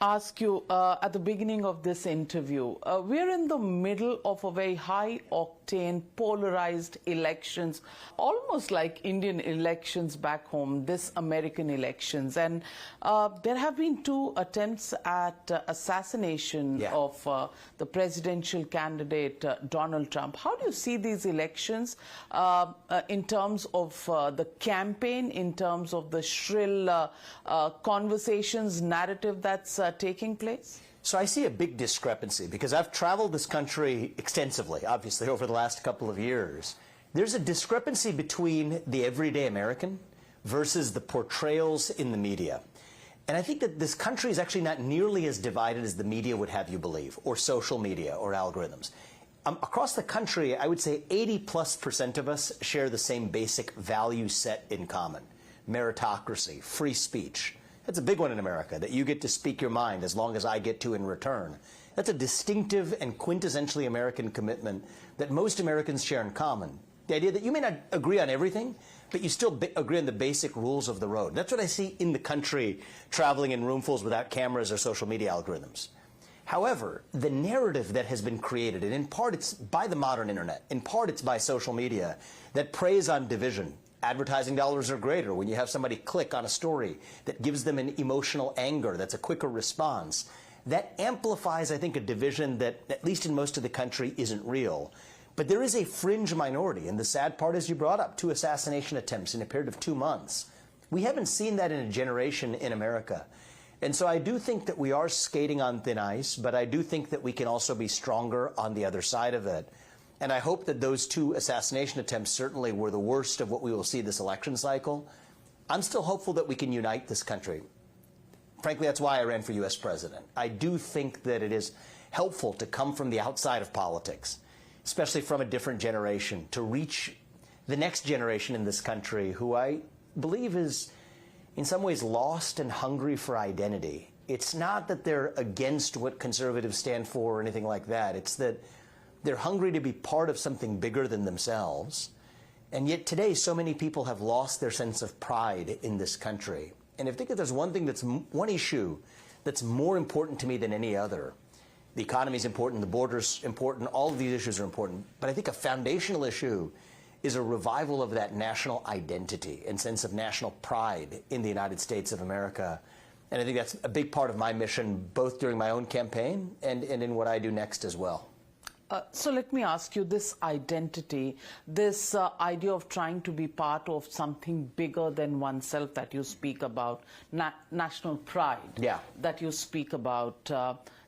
ask you at the beginning of this interview, we're in the middle of a very high-octane, polarized elections, almost like Indian elections back home, this American elections. And there have been two attempts at assassination of the presidential candidate, Donald Trump. How do you see these elections in terms of the campaign, in terms of the shrill conversations, narrative that's taking place? So I see a big discrepancy because I've traveled this country extensively, obviously, over the last couple of years. There's a discrepancy between the everyday American versus the portrayals in the media. And I think that this country is actually not nearly as divided as the media would have you believe, or social media, or algorithms. Across the country, I would say 80+% of us share the same basic value set in common. Meritocracy, free speech. That's a big one in America, that you get to speak your mind as long as I get to in return. That's a distinctive and quintessentially American commitment that most Americans share in common. The idea that you may not agree on everything, but you still agree on the basic rules of the road. That's what I see in the country, traveling in roomfuls without cameras or social media algorithms. However, the narrative that has been created, and in part it's by the modern internet, in part it's by social media, that preys on division. Advertising dollars are greater when you have somebody click on a story that gives them an emotional anger, that's a quicker response. That amplifies, I think, a division that, at least in most of the country, isn't real. But there is a fringe minority, and the sad part is you brought up 2 assassination attempts in a period of 2 months. We haven't seen that in a generation in America. And so I do think that we are skating on thin ice, but I do think that we can also be stronger on the other side of it. And I hope that those 2 assassination attempts certainly were the worst of what we will see this election cycle. I'm still hopeful that we can unite this country. Frankly, that's why I ran for U.S. president. I do think that it is helpful to come from the outside of politics, especially from a different generation, to reach the next generation in this country who I believe is in some ways lost and hungry for identity. It's not that they're against what conservatives stand for or anything like that. It's that they're hungry to be part of something bigger than themselves. And yet today, so many people have lost their sense of pride in this country. And I think that there's one issue that's more important to me than any other. The economy is important, the border's important, all of these issues are important. But I think a foundational issue is a revival of that national identity and sense of national pride in the United States of America. And I think that's a big part of my mission, both during my own campaign and in what I do next as well. So let me ask you, this identity, this idea of trying to be part of something bigger than oneself that you speak about, national pride that you speak about,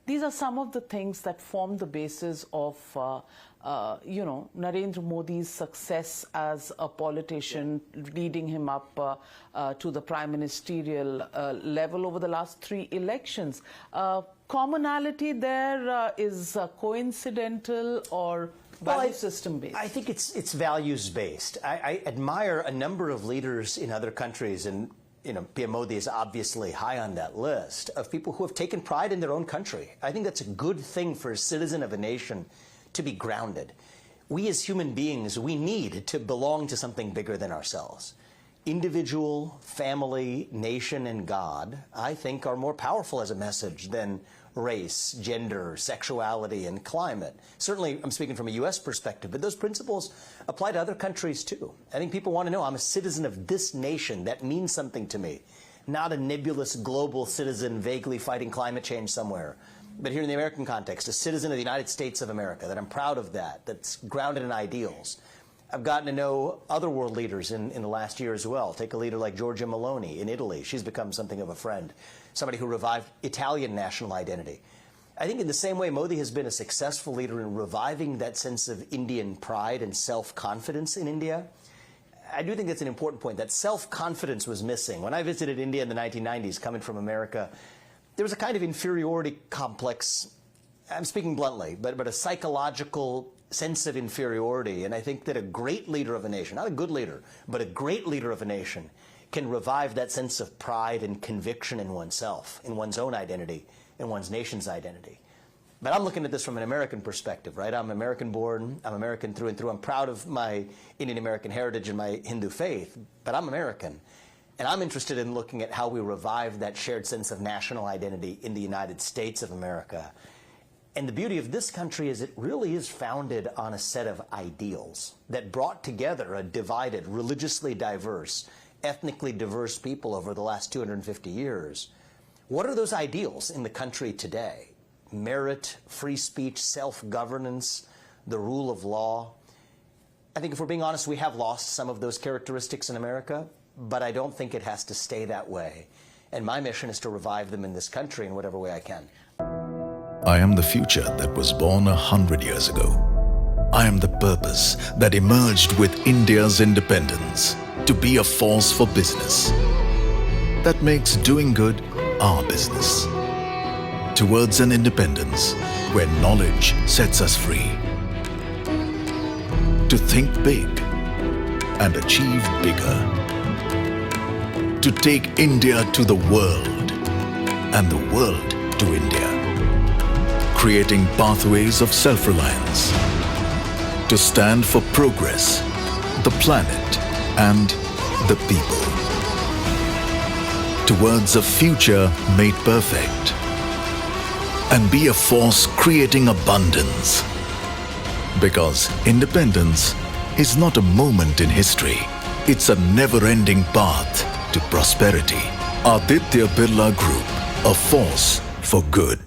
these are some of the things that form the basis of Narendra Modi's success as a politician, leading him up to the prime ministerial level over the last 3 elections. Commonality there is coincidental or value system based? I think it's values based. I admire a number of leaders in other countries, and PM Modi is obviously high on that list, of people who have taken pride in their own country. I think that's a good thing for a citizen of a nation to be grounded. We as human beings, we need to belong to something bigger than ourselves. Individual, family, nation, and God, I think, are more powerful as a message than race, gender, sexuality, and climate. Certainly, I'm speaking from a U.S. perspective, but those principles apply to other countries, too. I think people want to know, I'm a citizen of this nation. That means something to me. Not a nebulous global citizen vaguely fighting climate change somewhere. But here in the American context, a citizen of the United States of America, that I'm proud of that's grounded in ideals. I've gotten to know other world leaders in the last year as well. Take a leader like Giorgia Meloni in Italy. She's become something of a friend, somebody who revived Italian national identity. I think in the same way, Modi has been a successful leader in reviving that sense of Indian pride and self-confidence in India. I do think that's an important point. That self-confidence was missing. When I visited India in the 1990s, coming from America, there was a kind of inferiority complex. I'm speaking bluntly, but a psychological sense of inferiority. And I think that a great leader of a nation, not a good leader, but a great leader of a nation, can revive that sense of pride and conviction in oneself, in one's own identity, in one's nation's identity. But I'm looking at this from an American perspective, right? I'm American born, I'm American through and through. I'm proud of my Indian-American heritage and my Hindu faith, but I'm American. And I'm interested in looking at how we revive that shared sense of national identity in the United States of America. And the beauty of this country is it really is founded on a set of ideals that brought together a divided, religiously diverse, ethnically diverse people over the last 250 years. What are those ideals in the country today? Merit, free speech, self-governance, the rule of law. I think if we're being honest, we have lost some of those characteristics in America, but I don't think it has to stay that way. And my mission is to revive them in this country in whatever way I can. I am the future that was born 100 years ago. I am the purpose that emerged with India's independence to be a force for business that makes doing good our business. Towards an independence where knowledge sets us free. To think big and achieve bigger. To take India to the world and the world to India. Creating pathways of self-reliance. To stand for progress, the planet and the people. Towards a future made perfect. And be a force creating abundance. Because independence is not a moment in history. It's a never-ending path to prosperity. Aditya Birla Group, a force for good.